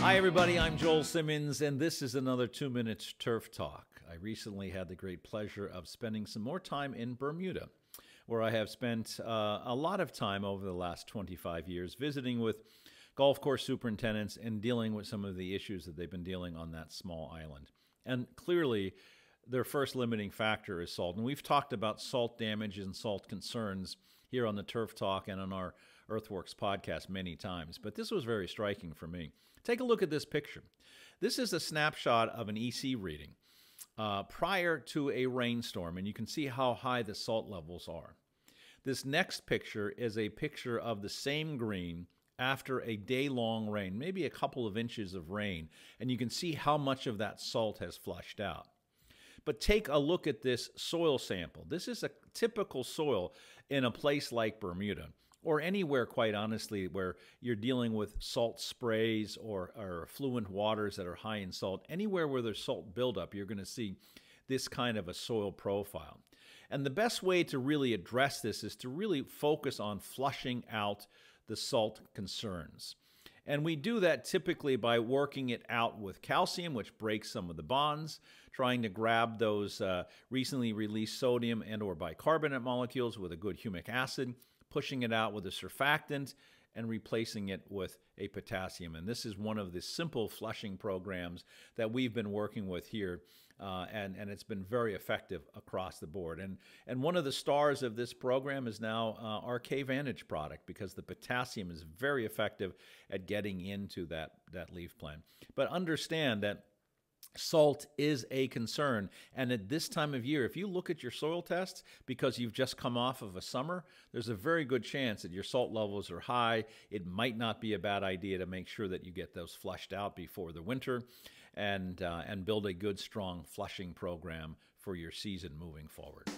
Hi, everybody. I'm Joel Simmons, and this is another 2-Minute Turf Talk. I recently had the great pleasure of spending some more time in Bermuda, where I have spent a lot of time over the last 25 years visiting with golf course superintendents and dealing with some of the issues that they've been dealing on that small island. And clearly, their first limiting factor is salt. And we've talked about salt damage and salt concerns here on the Turf Talk and on our EarthWorks podcast many times, but this was very striking for me. Take a look at this picture. This is a snapshot of an EC reading prior to a rainstorm, and you can see how high the salt levels are. This next picture is a picture of the same green after a day-long rain, maybe a couple of inches of rain, and you can see how much of that salt has flushed out. But take a look at this soil sample. This is a typical soil in a place like Bermuda, or anywhere, quite honestly, where you're dealing with salt sprays or affluent waters that are high in salt. Anywhere where there's salt buildup, you're going to see this kind of a soil profile. And the best way to really address this is to really focus on flushing out the salt concerns. And we do that typically by working it out with calcium, which breaks some of the bonds, trying to grab those recently released sodium and or bicarbonate molecules with a good humic acid, pushing it out with a surfactant, and replacing it with a potassium. And this is one of the simple flushing programs that we've been working with here, and it's been very effective across the board. And one of the stars of this program is now our K-Vantage product, because the potassium is very effective at getting into that leaf plant. But understand that salt is a concern, and at this time of year, if you look at your soil tests, because you've just come off of a summer, there's a very good chance that your salt levels are high. It might not be a bad idea to make sure that you get those flushed out before the winter, and build a good, strong flushing program for your season moving forward.